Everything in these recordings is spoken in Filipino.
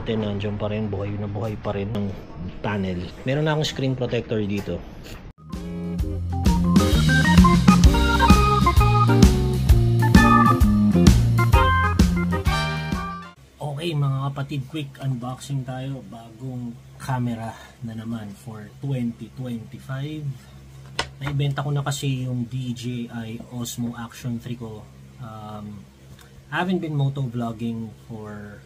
natin, nandiyan pa rin, buhay na buhay pa rin ang panel. Meron na akong screen protector dito. Okay mga kapatid, quick unboxing tayo. Bagong camera na naman for 2025. Naibenta ko na kasi yung DJI Osmo Action 3 ko. I haven't been motovlogging for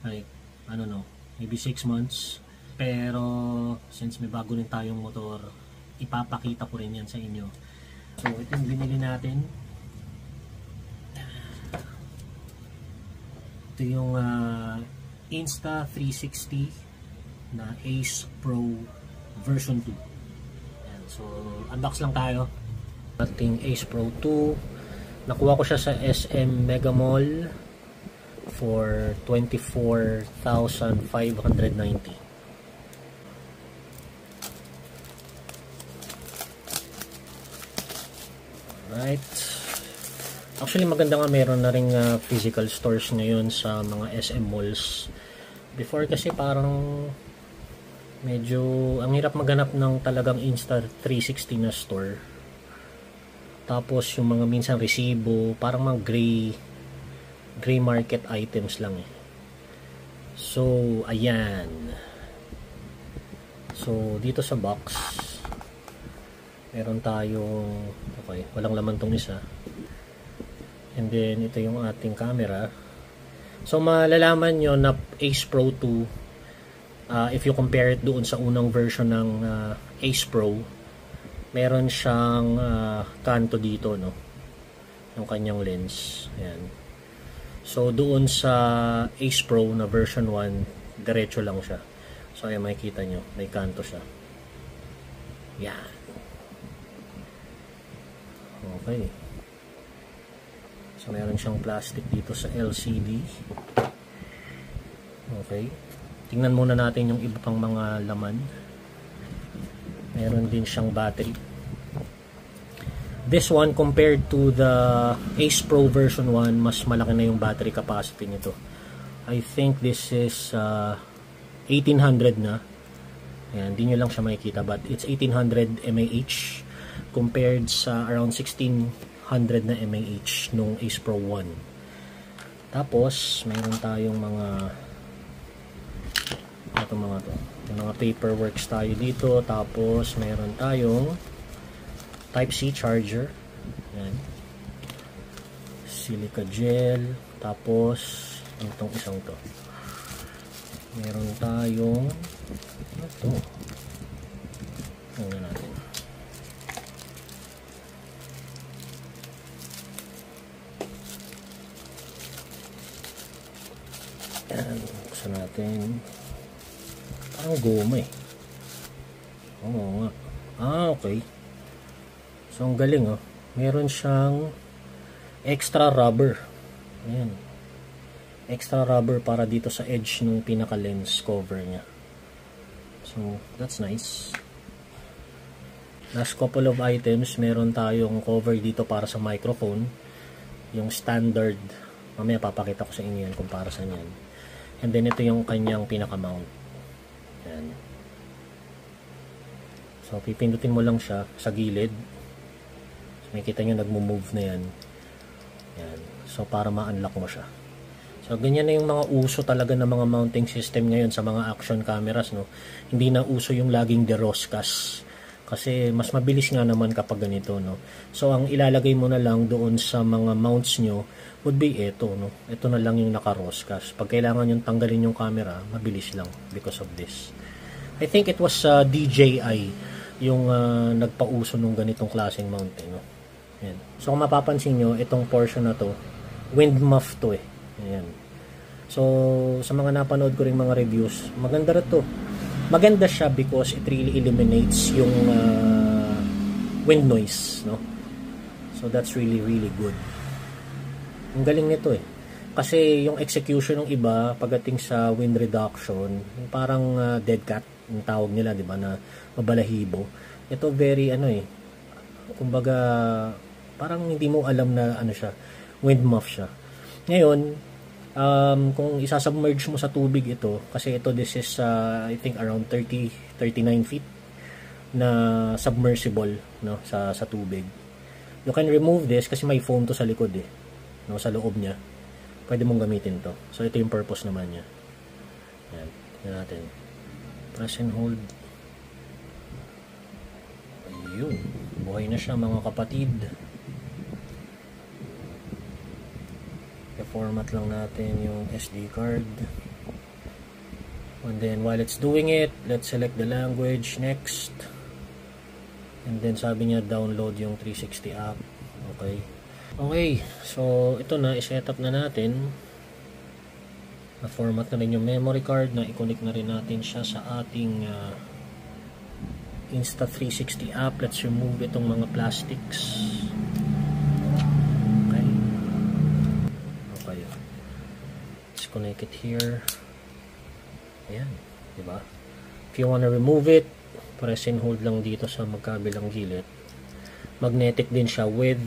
like, I don't know, maybe 6 months. Pero since may bago rin tayong motor, ipapakita ko rin yan sa inyo. So ito yung binili natin. Ito yung Insta360 na Ace Pro version 2. Ayan, so unbox lang tayo. Ating Ace Pro 2. Nakuha ko siya sa SM Mega Mall for 24,590. Right. Actually maganda nga, meron na ring physical stores ngayon sa mga SM malls. Before kasi parang medyo ang hirap maghanap ng talagang Insta360 na store. Tapos yung mga minsan resibo, parang mga gray market items lang eh. So ayan. So dito sa box meron tayong, okay, walang laman tong isa. And then ito yung ating camera. So malalaman nyo na Ace Pro 2, if you compare it doon sa unang version ng Ace Pro, meron siyang kanto dito, no, yung kanyang lens. Ayan. So doon sa Ace Pro na version 1, diretso lang siya. So ayan, makikita nyo, may kanto siya. Yan. Okay. So meron siyang plastic dito sa LCD. Okay. Tingnan muna natin yung iba pang mga laman. Meron din siyang battery. This one compared to the Ace Pro version 1, mas malaki na yung battery capacity nito. I think this is 1800 na. Ayan, hindi nyo lang siya makikita, but it's 1800 mAh compared sa around 1600 na mAh nung Ace Pro 1. Tapos mayroon tayong mga mga paperworks tayo dito. Tapos mayroon tayong Type-C charger. Ayan. Silica gel. Tapos itong isang to. Meron tayong ito. Tingnan natin. Ayan, buksan natin. Parang goma eh. Oo nga. Okay. So ang galing oh. Meron siyang extra rubber. Ayan. Extra rubber para dito sa edge ng pinaka lens cover niya. So that's nice. Last couple of items, meron tayong cover dito para sa microphone. Yung standard. Mamaya papakita ko sa inyo yan kung para saan yan. And then ito yung kanyang pinaka-mount. Yan. So pipindutin mo lang siya sa gilid. So makikita nyo nagmo-move na yan. Yan. So para ma-unlock mo siya. So ganyan na yung mga uso talaga ng mga mounting system ngayon sa mga action cameras, no. Hindi na uso yung laging deroscas. Kasi mas mabilis nga naman kapag ganito, no. So ang ilalagay mo na lang doon sa mga mounts nyo would be ito, no. Ito na lang yung naka-roscas. Pag kailangan yung tanggalin yung camera, mabilis lang because of this. I think it was DJI yung nagpauso nung ganitong klaseng mount, no. Ayan. So kung mapapansin nyo, itong portion na to, wind muff to eh. Ayan. So sa mga napanood ko ring mga reviews, maganda rin to. Maganda siya because it really eliminates yung wind noise, no. So that's really good. Ang galing nito eh. Kasi yung execution ng iba pagdating sa wind reduction, parang dead cat yung tawag nila, di ba, na mabalahibo. Ito very kumbaga parang hindi mo alam na ano siya, wind muff siya. Ngayon, Kung isasubmerge mo sa tubig ito, kasi ito this is I think around 39 feet na submersible, no, sa tubig. You can remove this kasi may foam to sa likod no, sa loob niya. Pwede mong gamitin to. So ito yung purpose naman niya. Yan, yan natin. Press and hold. Ayun, buhay na siya mga kapatid. Format lang natin yung SD card, and then while it's doing it, let's select the language, next, and then sabi niya download yung 360 app. Okay, so ito na, i-set up na natin, na format na rin yung memory card, na i-connect na rin natin siya sa ating Insta360 app. Let's remove itong mga plastics. Connect it here. Ayan, diba? If you wanna remove it, press and hold lang dito sa magkabilang gilid. Magnetic din siya with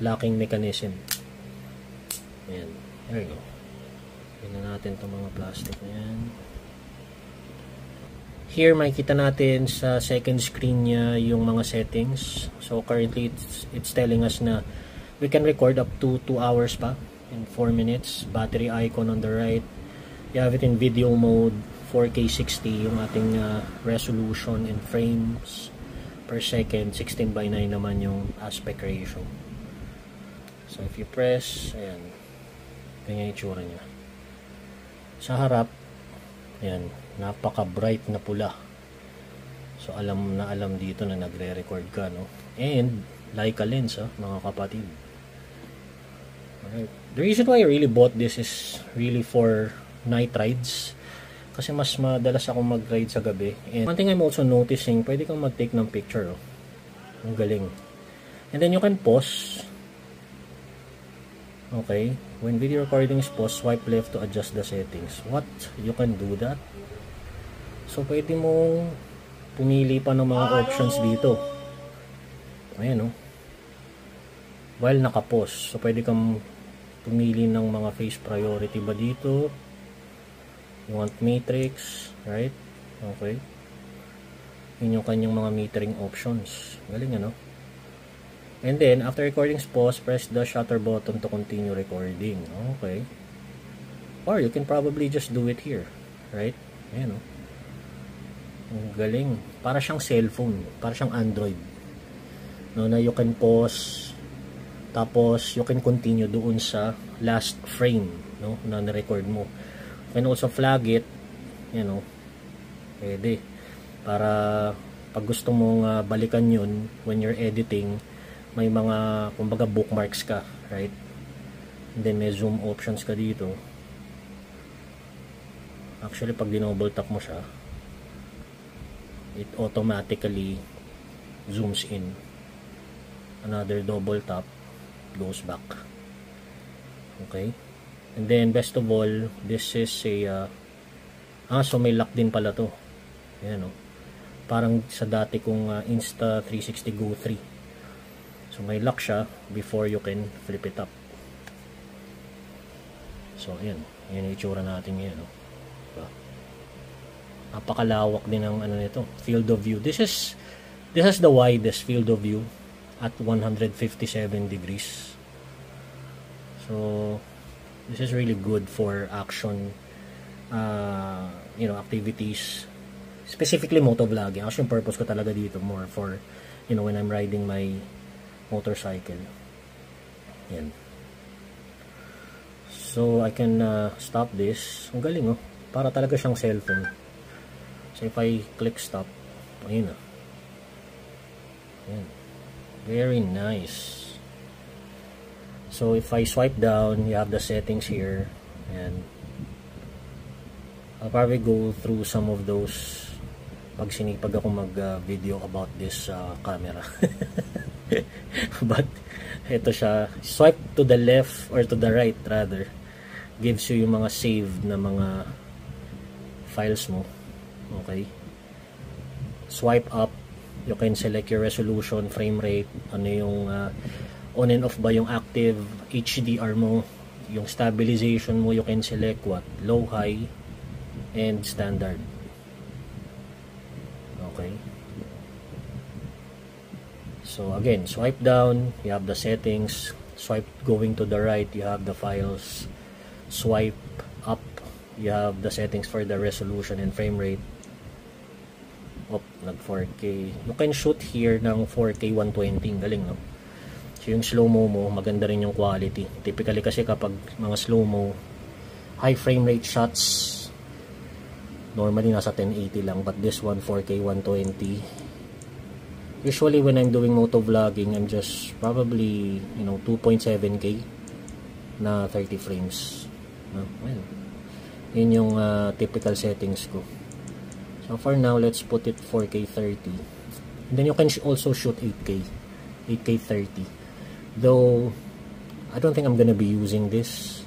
locking mechanism. Ayan, there you go. Tingnan natin itong mga plastic na yan. Here, makikita natin sa second screen niya yung mga settings. So, currently, it's telling us na we can record up to 2 hours pa. In 4 minutes, battery icon on the right. You have it in video mode, 4K 60 yung ating resolution in frames per second, 16:9 naman yung aspect ratio. So if you press, ayan, ganyan yung itsura niya. Sa harap, ayan, napaka bright na pula. So alam dito na nagre-record ka, no? And Leica lens, mga kapatid. Alright. The reason why I really bought this is really for night rides. Kasi mas madalas akong mag-ride sa gabi. And one thing I'm also noticing, pwede kang mag-take ng picture. Ang galing. And then you can pause. Okay. When video recording is paused, swipe left to adjust the settings. What? You can do that? So pwede mong pumili pa ng mga options dito. Ayan, while naka-pause. So pwede kang pumili ng mga face priority ba dito. You want matrix, right? Okay. Yun yung kanyang mga metering options. Galing, And then, after recording pause, press the shutter button to continue recording. Okay. Or you can probably just do it here, right? Ayan, Ang galing. Para siyang cellphone. Para siyang Android. No, na you can pause. Tapos, you can continue doon sa last frame, no, na na-record mo. You can also flag it, pwede. Para pag gusto mong balikan yun, when you're editing, may mga, kumbaga, bookmarks ka, right? And then, may zoom options ka dito. Actually, pag dinoble tap mo siya, it automatically zooms in. Another double tap, goes back. Okay, and then best of all, this is a so may lock din pala to. Ayan, parang sa dati kong Insta360 Go 3. So may lock siya before you can flip it up. So ayan yung itsura natin ngayon, diba? Napakalawak din ng nito, field of view. This is the widest field of view at 157 degrees. So this is really good for action activities, specifically motovlogging. Actually, yung purpose ko talaga dito more for when I'm riding my motorcycle. Yan. So I can stop this. Ang galing, para talaga siyang cellphone. So if I click stop, ayun na. Yan. Very nice. So if I swipe down, you have the settings here, and I'll probably go through some of those pag sinipag ako mag-video about this camera. But ito siya, swipe to the left or to the right rather, gives you yung mga saved na mga files mo. Okay, swipe up, you can select your resolution, frame rate, ano yung on and off ba yung active HDR mo, yung stabilization mo, you can select what? Low, high, and standard. Okay. So again, swipe down, you have the settings. Swipe going to the right, you have the files. Swipe up, you have the settings for the resolution and frame rate. Nag 4K. You can shoot here ng 4K 120. Galing, no? So yung slow-mo mo, maganda rin yung quality. Typically kasi kapag mga slow-mo, high frame rate shots, normally nasa 1080 lang. But this one, 4K 120. Usually when I'm doing motovlogging, I'm just probably, 2.7K na 30 frames. Well, yun yung typical settings ko. So for now, let's put it 4K 30. And then you can also shoot 8K 30. Though I don't think I'm gonna be using this.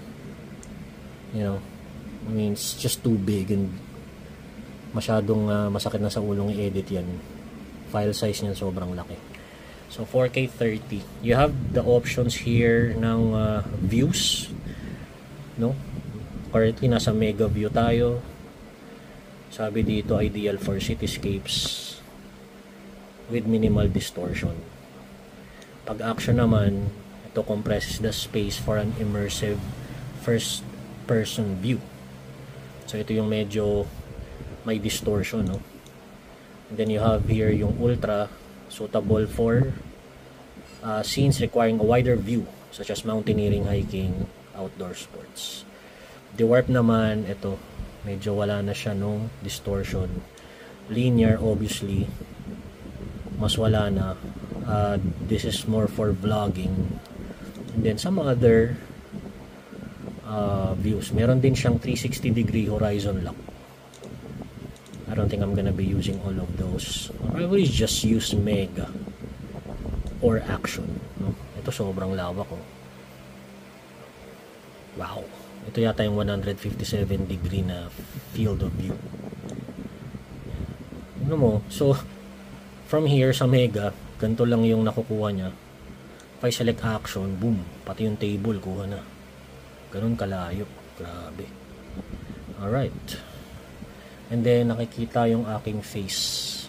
I mean, it's just too big and masyadong masakit na sa ulong i-edit yan. File size niyan sobrang laki. So 4K 30. You have the options here ng views, no? Currently nasa mega view tayo. Sabi dito, ideal for cityscapes with minimal distortion. Pag action naman, ito compresses the space for an immersive first person view. So ito yung medyo may distortion, no? And then you have here yung ultra, suitable for scenes requiring a wider view such as mountaineering, hiking, outdoor sports. The warp naman, ito medyo wala na siya nung distortion. Linear, obviously mas wala na. This is more for vlogging. And then some other views. Meron din siyang 360 degree horizon lock. I don't think I'm gonna be using all of those. I will just use mega or action, no? Ito sobrang lawak, oh. Wow. Ito yata yung 157 degree na field of view. Ano mo? So, from here sa mega, ganito lang yung nakukuha niya. If I select action, boom, pati yung table kuha na. Ganun kalayo. Grabe. Alright. And then, nakikita yung aking face.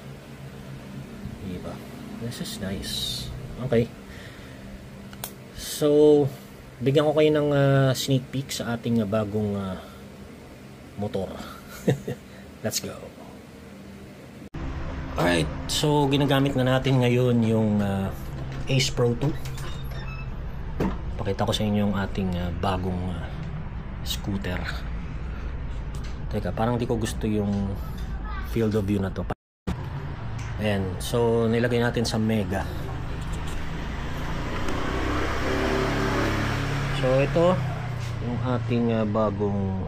Diba? This is nice. Okay. So, bigyan ko kayo ng sneak peek sa ating bagong motor. Let's go. Alright, so ginagamit na natin ngayon yung Ace Pro 2. Pakita ko sa inyo yung ating bagong scooter. Teka, parang di ko gusto yung field of view na to. Ayan, so nilagay natin sa mega. So ito yung ating bagong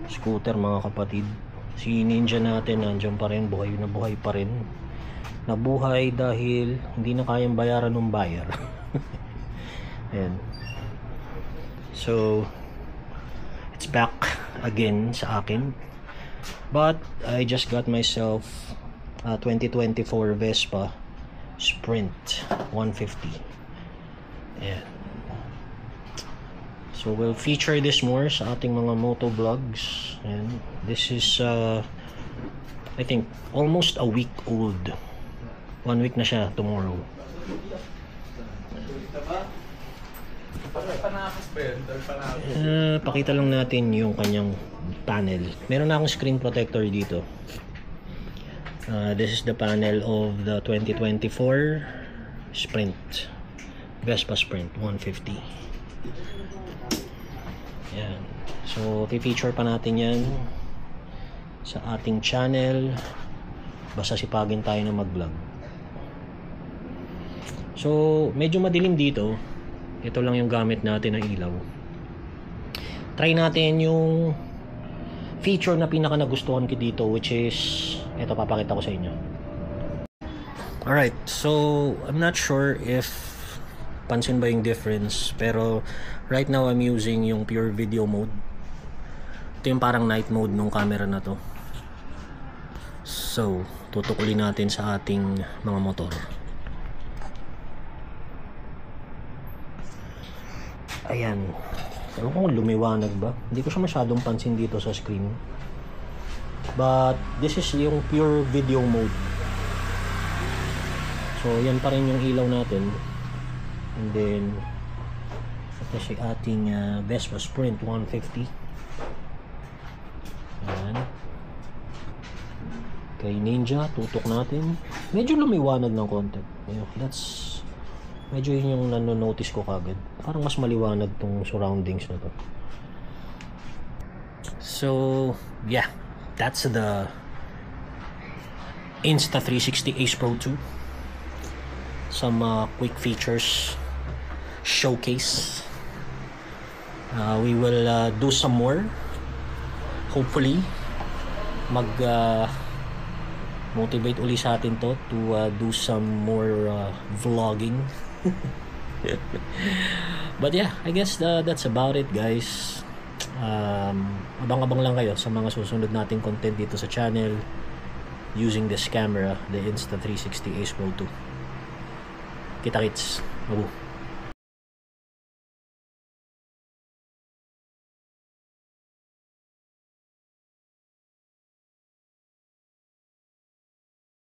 scooter, mga kapatid. Si Ninja natin nandiyan pa rin, buhay na buhay pa rin. Nabuhay dahil hindi na kayang bayaran ng buyer. Ayan. So it's back again sa akin. But I just got myself 2024 Vespa Sprint 150. Ayan. So we'll feature this more sa ating mga moto vlogs. And this is I think almost a week old. 1 week na siya tomorrow. Pakita lang natin yung kanyang panel. Meron na akong screen protector dito. This is the panel of the 2024 Sprint Vespa Sprint 150. Yan. So, i-feature pa natin yan sa ating channel. Basta sipagin tayo na mag-vlog. So, medyo madilim dito. Ito lang yung gamit natin na ilaw. Try natin yung feature na pinaka nagustuhan ko dito, which is ito, papakita ko sa inyo. Alright, so I'm not sure if pansin ba yung difference, pero right now I'm using yung pure video mode. Ito yung parang night mode nung camera na to. So tutukulin natin sa ating mga motor. Ayan. Ewan ko kung lumiwanag ba. Hindi ko siya masyadong pansin dito sa screen. But this is yung pure video mode. So yan pa rin yung ilaw natin. And then ito si ating Vespa Sprint 150. Yan. Kay Ninja, tutok natin. Medyo lumiwanag ng konti. That's medyo yun yung nanonotice ko kagad. Parang mas maliwanag tong surroundings na to. So yeah, that's the Insta360 Ace Pro 2. Some quick features showcase. We will do some more. Hopefully motivate uli sa atin to do some more vlogging. But yeah, I guess that's about it, guys. Abang-abang lang kayo sa mga susunod nating content dito sa channel using this camera, the Insta360 Ace Pro 2. Kita-kits. Mabu.